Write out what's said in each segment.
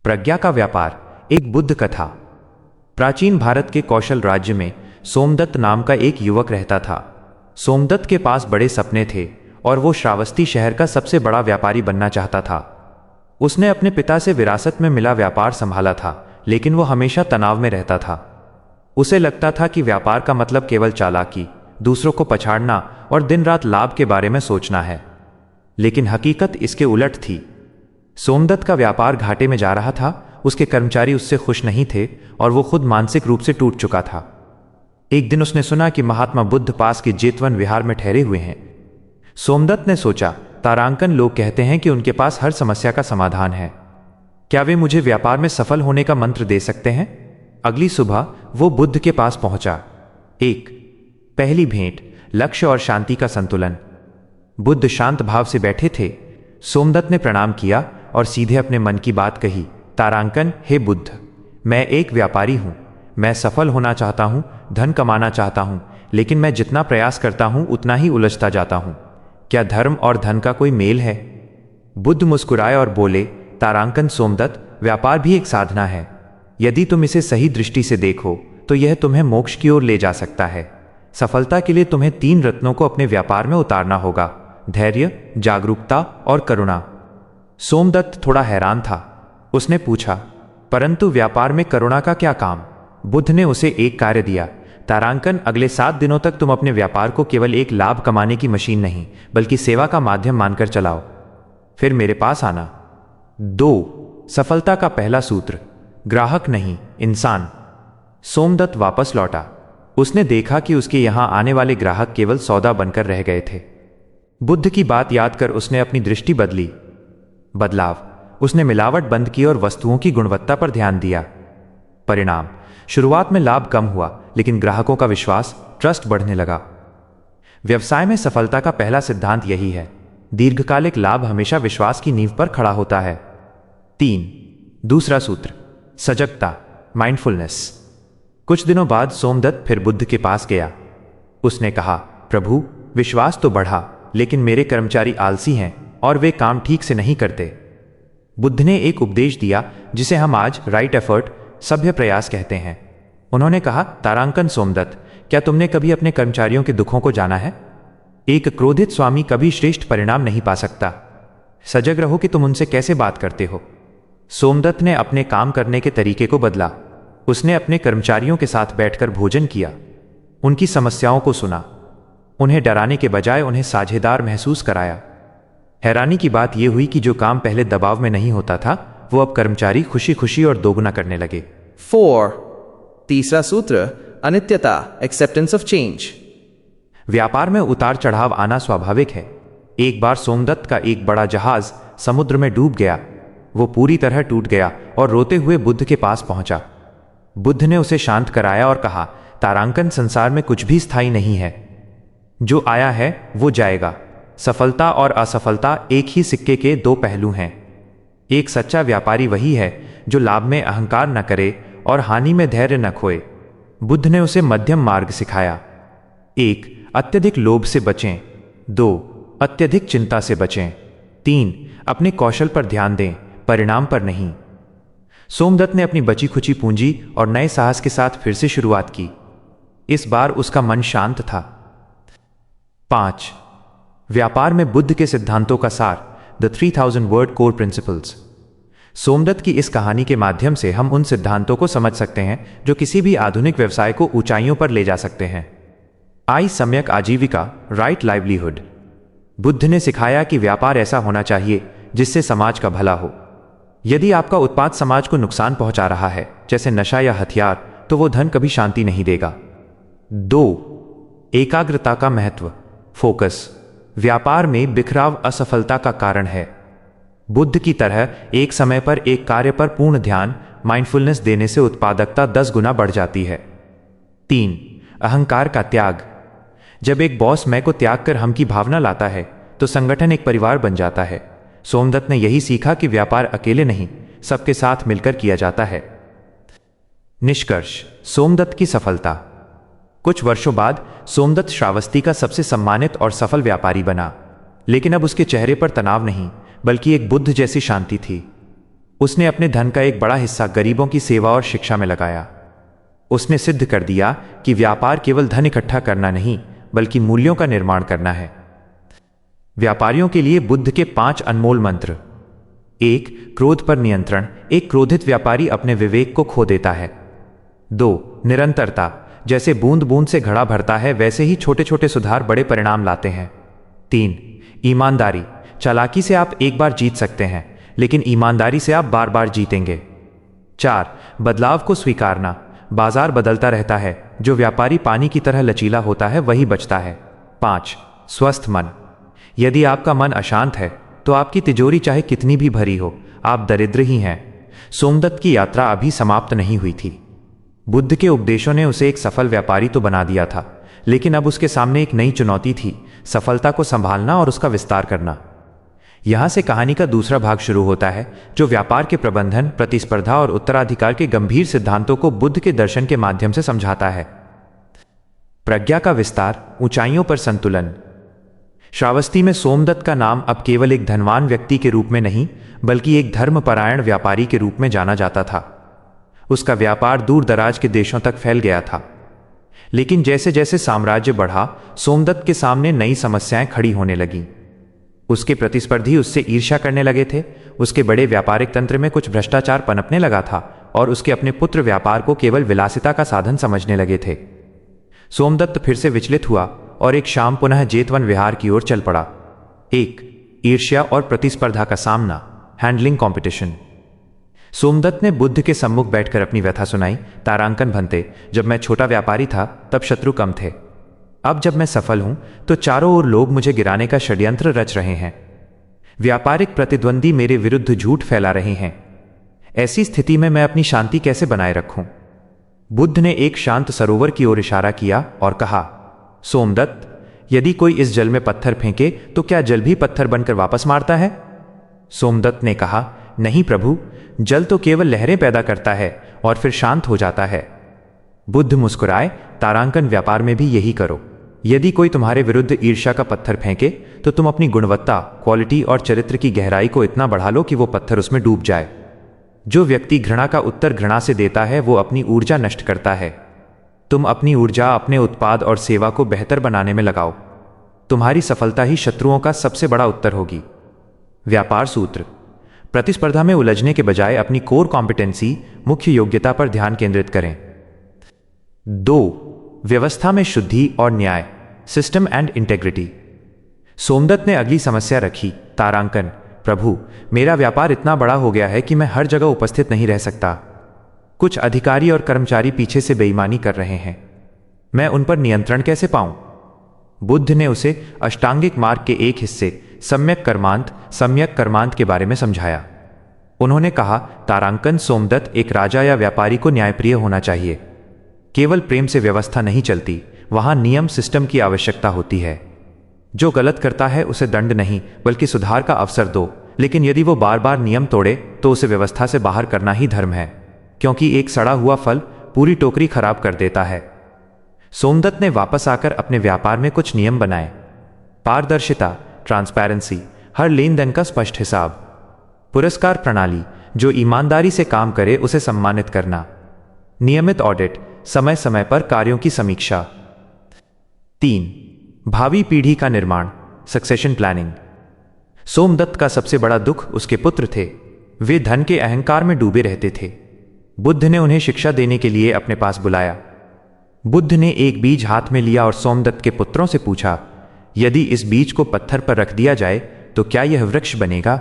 प्रज्ञा का व्यापार, एक बुद्ध कथा। प्राचीन भारत के कौशल राज्य में सोमदत्त नाम का एक युवक रहता था। सोमदत्त के पास बड़े सपने थे और वो श्रावस्ती शहर का सबसे बड़ा व्यापारी बनना चाहता था। उसने अपने पिता से विरासत में मिला व्यापार संभाला था, लेकिन वो हमेशा तनाव में रहता था। उसे लगता था कि व्यापार का मतलब केवल चालाकी, दूसरों को पछाड़ना और दिन रात लाभ के बारे में सोचना है। लेकिन हकीकत इसके उलट थी। सोमदत्त का व्यापार घाटे में जा रहा था, उसके कर्मचारी उससे खुश नहीं थे और वो खुद मानसिक रूप से टूट चुका था। एक दिन उसने सुना कि महात्मा बुद्ध पास के जेतवन विहार में ठहरे हुए हैं। सोमदत्त ने सोचा, तारांकन लोग कहते हैं कि उनके पास हर समस्या का समाधान है। क्या वे मुझे व्यापार में सफल होने का मंत्र दे सकते हैं? अगली सुबह वो बुद्ध के पास पहुंचा। पहली भेंट, लक्ष्य और शांति का संतुलन। बुद्ध शांत भाव से बैठे थे। सोमदत्त ने प्रणाम किया और सीधे अपने मन की बात कही। तारांकन, हे बुद्ध, मैं एक व्यापारी हूं। मैं सफल होना चाहता हूं, धन कमाना चाहता हूं, लेकिन मैं जितना प्रयास करता हूं उतना ही उलझता जाता हूं। क्या धर्म और धन का कोई मेल है? बुद्ध मुस्कुराए और बोले, तारांकन सोमदत्त, व्यापार भी एक साधना है। यदि तुम इसे सही दृष्टि से देखो तो यह तुम्हें मोक्ष की ओर ले जा सकता है। सफलता के लिए तुम्हें 3 रत्नों को अपने व्यापार में उतारना होगा: धैर्य, जागरूकता और करुणा। सोमदत्त थोड़ा हैरान था। उसने पूछा, परंतु व्यापार में करुणा का क्या काम? बुद्ध ने उसे एक कार्य दिया। तारांकन, अगले 7 दिनों तक तुम अपने व्यापार को केवल एक लाभ कमाने की मशीन नहीं, बल्कि सेवा का माध्यम मानकर चलाओ। फिर मेरे पास आना। 2. सफलता का पहला सूत्र, ग्राहक नहीं, इंसान। सोमदत्त वापस लौटा। उसने देखा कि उसके यहां आने वाले ग्राहक केवल सौदा बनकर रह गए थे। बुद्ध की बात याद कर उसने अपनी दृष्टि बदली। बदलाव, उसने मिलावट बंद की और वस्तुओं की गुणवत्ता पर ध्यान दिया। परिणाम, शुरुआत में लाभ कम हुआ, लेकिन ग्राहकों का विश्वास, ट्रस्ट बढ़ने लगा। व्यवसाय में सफलता का पहला सिद्धांत यही है। दीर्घकालिक लाभ हमेशा विश्वास की नींव पर खड़ा होता है। 3. दूसरा सूत्र, सजगता, माइंडफुलनेस। कुछ दिनों बाद सोमदत्त फिर बुद्ध के पास गया। उसने कहा, प्रभु, विश्वास तो बढ़ा, लेकिन मेरे कर्मचारी आलसी हैं और वे काम ठीक से नहीं करते। बुद्ध ने एक उपदेश दिया जिसे हम आज राइट एफर्ट, सभ्य प्रयास कहते हैं। उन्होंने कहा, तारांकन सोमदत्त, क्या तुमने कभी अपने कर्मचारियों के दुखों को जाना है? एक क्रोधित स्वामी कभी श्रेष्ठ परिणाम नहीं पा सकता। सजग रहो कि तुम उनसे कैसे बात करते हो। सोमदत्त ने अपने काम करने के तरीके को बदला। उसने अपने कर्मचारियों के साथ बैठकर भोजन किया, उनकी समस्याओं को सुना, उन्हें डराने के बजाय उन्हें साझेदार महसूस कराया। हैरानी की बात यह हुई कि जो काम पहले दबाव में नहीं होता था, वो अब कर्मचारी खुशी खुशी और दोगुना करने लगे। 4. तीसरा सूत्र, अनित्यता, एक्सेप्टेंस ऑफ चेंज। व्यापार में उतार चढ़ाव आना स्वाभाविक है। एक बार सोमदत्त का एक बड़ा जहाज समुद्र में डूब गया। वो पूरी तरह टूट गया और रोते हुए बुद्ध के पास पहुंचा। बुद्ध ने उसे शांत कराया और कहा, तारांकन, संसार में कुछ भी स्थायी नहीं है। जो आया है वो जाएगा। सफलता और असफलता एक ही सिक्के के 2 पहलू हैं। एक सच्चा व्यापारी वही है जो लाभ में अहंकार न करे और हानि में धैर्य न खोए। बुद्ध ने उसे मध्यम मार्ग सिखाया। 1. अत्यधिक लोभ से बचें। 2. अत्यधिक चिंता से बचें। 3. अपने कौशल पर ध्यान दें, परिणाम पर नहीं। सोमदत्त ने अपनी बची खुची पूंजी और नए साहस के साथ फिर से शुरुआत की। इस बार उसका मन शांत था। 5. व्यापार में बुद्ध के सिद्धांतों का सार, the 3000 word core principles. Somdatt की इस कहानी के माध्यम से हम उन सिद्धांतों को समझ सकते हैं जो किसी भी आधुनिक व्यवसाय को ऊंचाइयों पर ले जा सकते हैं। सम्यक आजीविका, राइट लाइवलीहुड। बुद्ध ने सिखाया कि व्यापार ऐसा होना चाहिए जिससे समाज का भला हो। यदि आपका उत्पाद समाज को नुकसान पहुंचा रहा है, जैसे नशा या हथियार, तो वो धन कभी शांति नहीं देगा। 2. एकाग्रता का महत्व, फोकस। व्यापार में बिखराव असफलता का कारण है। बुद्ध की तरह एक समय पर एक कार्य पर पूर्ण ध्यान, माइंडफुलनेस देने से उत्पादकता 10 गुना बढ़ जाती है। 3. अहंकार का त्याग। जब एक बॉस मैं को त्याग कर हम की भावना लाता है तो संगठन एक परिवार बन जाता है। सोमदत्त ने यही सीखा कि व्यापार अकेले नहीं, सबके साथ मिलकर किया जाता है। निष्कर्ष, सोमदत्त की सफलता। कुछ वर्षों बाद सोमदत्त श्रावस्ती का सबसे सम्मानित और सफल व्यापारी बना, लेकिन अब उसके चेहरे पर तनाव नहीं, बल्कि एक बुद्ध जैसी शांति थी। उसने अपने धन का एक बड़ा हिस्सा गरीबों की सेवा और शिक्षा में लगाया। उसने सिद्ध कर दिया कि व्यापार केवल धन इकट्ठा करना नहीं, बल्कि मूल्यों का निर्माण करना है। व्यापारियों के लिए बुद्ध के 5 अनमोल मंत्र। 1. क्रोध पर नियंत्रण। एक क्रोधित व्यापारी अपने विवेक को खो देता है। 2. निरंतरता। जैसे बूंद बूंद से घड़ा भरता है, वैसे ही छोटे छोटे सुधार बड़े परिणाम लाते हैं। 3. ईमानदारी। चालाकी से आप एक बार जीत सकते हैं, लेकिन ईमानदारी से आप बार बार जीतेंगे। 4. बदलाव को स्वीकारना। बाजार बदलता रहता है, जो व्यापारी पानी की तरह लचीला होता है वही बचता है। 5. स्वस्थ मन। यदि आपका मन अशांत है तो आपकी तिजोरी चाहे कितनी भी भरी हो, आप दरिद्र ही हैं। सोमदत्त की यात्रा अभी समाप्त नहीं हुई थी। बुद्ध के उपदेशों ने उसे एक सफल व्यापारी तो बना दिया था, लेकिन अब उसके सामने एक नई चुनौती थी, सफलता को संभालना और उसका विस्तार करना। यहां से कहानी का दूसरा भाग शुरू होता है, जो व्यापार के प्रबंधन, प्रतिस्पर्धा और उत्तराधिकार के गंभीर सिद्धांतों को बुद्ध के दर्शन के माध्यम से समझाता है। प्रज्ञा का विस्तार, ऊंचाइयों पर संतुलन। श्रावस्ती में सोमदत्त का नाम अब केवल एक धनवान व्यक्ति के रूप में नहीं, बल्कि एक धर्मपरायण व्यापारी के रूप में जाना जाता था। उसका व्यापार दूर दराज के देशों तक फैल गया था। लेकिन जैसे जैसे साम्राज्य बढ़ा, सोमदत्त के सामने नई समस्याएं खड़ी होने लगीं। उसके प्रतिस्पर्धी उससे ईर्ष्या करने लगे थे, उसके बड़े व्यापारिक तंत्र में कुछ भ्रष्टाचार पनपने लगा था, और उसके अपने पुत्र व्यापार को केवल विलासिता का साधन समझने लगे थे। सोमदत्त फिर से विचलित हुआ और एक शाम पुनः जेतवन विहार की ओर चल पड़ा। 1. ईर्ष्या और प्रतिस्पर्धा का सामना, हैंडलिंग कॉम्पिटिशन। सोमदत्त ने बुद्ध के सम्मुख बैठकर अपनी व्यथा सुनाई। तारांकन भंते, जब मैं छोटा व्यापारी था तब शत्रु कम थे। अब जब मैं सफल हूं तो चारों ओर लोग मुझे गिराने का षड्यंत्र रच रहे हैं। व्यापारिक प्रतिद्वंदी मेरे विरुद्ध झूठ फैला रहे हैं। ऐसी स्थिति में मैं अपनी शांति कैसे बनाए रखूं? बुद्ध ने एक शांत सरोवर की ओर इशारा किया और कहा, सोमदत्त, यदि कोई इस जल में पत्थर फेंके तो क्या जल भी पत्थर बनकर वापस मारता है? सोमदत्त ने कहा, नहीं प्रभु, जल तो केवल लहरें पैदा करता है और फिर शांत हो जाता है। बुद्ध मुस्कुराए, तारांकन व्यापार में भी यही करो। यदि कोई तुम्हारे विरुद्ध ईर्ष्या का पत्थर फेंके तो तुम अपनी गुणवत्ता, क्वालिटी और चरित्र की गहराई को इतना बढ़ा लो कि वो पत्थर उसमें डूब जाए। जो व्यक्ति घृणा का उत्तर घृणा से देता है वो अपनी ऊर्जा नष्ट करता है। तुम अपनी ऊर्जा अपने उत्पाद और सेवा को बेहतर बनाने में लगाओ। तुम्हारी सफलता ही शत्रुओं का सबसे बड़ा उत्तर होगी। व्यापार सूत्र। प्रतिस्पर्धा में उलझने के बजाय अपनी कोर कॉम्पिटेंसी, मुख्य योग्यता पर ध्यान केंद्रित करें। 2. व्यवस्था में शुद्धि और न्याय, सिस्टम एंड इंटेग्रिटी। सोमदत्त ने अगली समस्या रखी। तारांकन, प्रभु, मेरा व्यापार इतना बड़ा हो गया है कि मैं हर जगह उपस्थित नहीं रह सकता। कुछ अधिकारी और कर्मचारी पीछे से बेईमानी कर रहे हैं। मैं उन पर नियंत्रण कैसे पाऊं? बुद्ध ने उसे अष्टांगिक मार्ग के एक हिस्से, सम्यक कर्मांत के बारे में समझाया। उन्होंने कहा, तारांकन, सोमदत्त, एक राजा या व्यापारी को न्यायप्रिय होना चाहिए। केवल प्रेम से व्यवस्था नहीं चलती, वहां नियम, सिस्टम की आवश्यकता होती है। जो गलत करता है उसे दंड नहीं बल्कि सुधार का अवसर दो, लेकिन यदि वो बार बार नियम तोड़े तो उसे व्यवस्था से बाहर करना ही धर्म है, क्योंकि एक सड़ा हुआ फल पूरी टोकरी खराब कर देता है। सोमदत्त ने वापस आकर अपने व्यापार में कुछ नियम बनाए। पारदर्शिता, ट्रांसपेरेंसी, हर लेन देन का स्पष्ट हिसाब। पुरस्कार प्रणाली, जो ईमानदारी से काम करे उसे सम्मानित करना। नियमित ऑडिट, समय समय पर कार्यों की समीक्षा। 3. भावी पीढ़ी का निर्माण, सक्सेशन प्लानिंग। सोमदत्त का सबसे बड़ा दुख उसके पुत्र थे। वे धन के अहंकार में डूबे रहते थे। बुद्ध ने उन्हें शिक्षा देने के लिए अपने पास बुलाया। बुद्ध ने एक बीज हाथ में लिया और सोमदत्त के पुत्रों से पूछा, यदि इस बीज को पत्थर पर रख दिया जाए तो क्या यह वृक्ष बनेगा?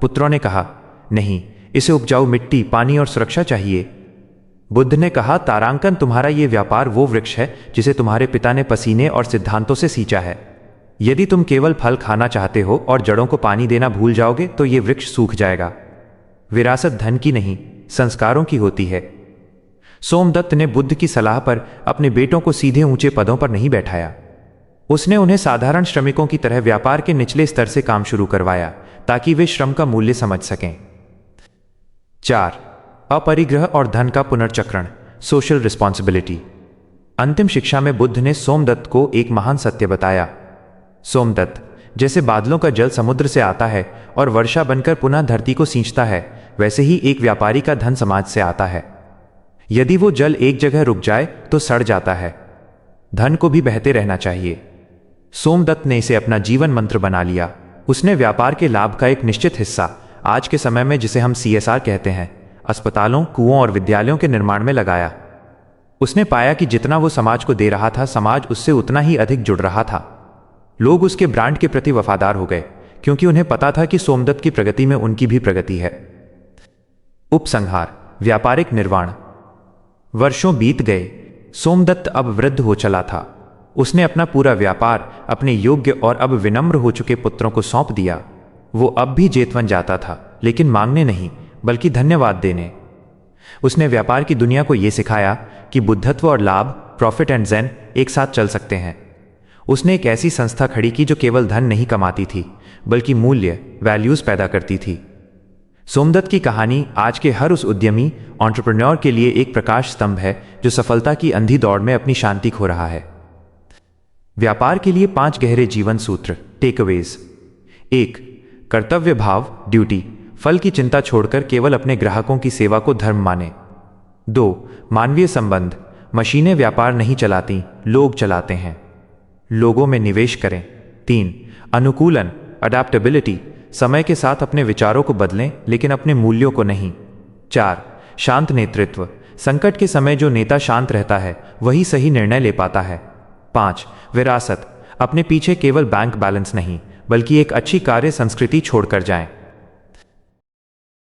पुत्रों ने कहा, नहीं, इसे उपजाऊ मिट्टी, पानी और सुरक्षा चाहिए। बुद्ध ने कहा, तारांकन, तुम्हारा यह व्यापार वो वृक्ष है जिसे तुम्हारे पिता ने पसीने और सिद्धांतों से सींचा है। यदि तुम केवल फल खाना चाहते हो और जड़ों को पानी देना भूल जाओगे तो यह वृक्ष सूख जाएगा। विरासत धन की नहीं, संस्कारों की होती है। सोमदत्त ने बुद्ध की सलाह पर अपने बेटों को सीधे ऊंचे पदों पर नहीं बैठाया। उसने उन्हें साधारण श्रमिकों की तरह व्यापार के निचले स्तर से काम शुरू करवाया ताकि वे श्रम का मूल्य समझ सकें। 4. अपरिग्रह और धन का पुनर्चक्रण, सोशल रिस्पॉन्सिबिलिटी। अंतिम शिक्षा में बुद्ध ने सोमदत्त को एक महान सत्य बताया। सोमदत्त, जैसे बादलों का जल समुद्र से आता है और वर्षा बनकर पुनः धरती को सींचता है, वैसे ही एक व्यापारी का धन समाज से आता है। यदि वो जल एक जगह रुक जाए तो सड़ जाता है। धन को भी बहते रहना चाहिए। सोमदत्त ने इसे अपना जीवन मंत्र बना लिया। उसने व्यापार के लाभ का एक निश्चित हिस्सा, आज के समय में जिसे हम CSR कहते हैं, अस्पतालों, कुओं और विद्यालयों के निर्माण में लगाया। उसने पाया कि जितना वो समाज को दे रहा था, समाज उससे उतना ही अधिक जुड़ रहा था। लोग उसके ब्रांड के प्रति वफादार हो गए, क्योंकि उन्हें पता था कि सोमदत्त की प्रगति में उनकी भी प्रगति है। उपसंहार, व्यापारिक निर्वाण। वर्षों बीत गए। सोमदत्त अब वृद्ध हो चला था। उसने अपना पूरा व्यापार अपने योग्य और अब विनम्र हो चुके पुत्रों को सौंप दिया। वो अब भी जेतवन जाता था, लेकिन मांगने नहीं, बल्कि धन्यवाद देने। उसने व्यापार की दुनिया को यह सिखाया कि बुद्धत्व और लाभ, प्रॉफिट एंड ज़ेन, एक साथ चल सकते हैं। उसने एक ऐसी संस्था खड़ी की जो केवल धन नहीं कमाती थी, बल्कि मूल्य, वैल्यूज पैदा करती थी। सोमदत्त की कहानी आज के हर उस उद्यमी, एंटरप्रेन्योर के लिए एक प्रकाश स्तंभ है जो सफलता की अंधी दौड़ में अपनी शांति खो रहा है। व्यापार के लिए 5 गहरे जीवन सूत्र, टेकअवेज। 1. कर्तव्य भाव, ड्यूटी। फल की चिंता छोड़कर केवल अपने ग्राहकों की सेवा को धर्म माने। 2. मानवीय संबंध। मशीनें व्यापार नहीं चलाती, लोग चलाते हैं। लोगों में निवेश करें। 3. अनुकूलन, अडैप्टेबिलिटी। समय के साथ अपने विचारों को बदलें, लेकिन अपने मूल्यों को नहीं। 4. शांत नेतृत्व। संकट के समय जो नेता शांत रहता है, वही सही निर्णय ले पाता है। 5. विरासत। अपने पीछे केवल बैंक बैलेंस नहीं, बल्कि एक अच्छी कार्य संस्कृति छोड़कर जाएं।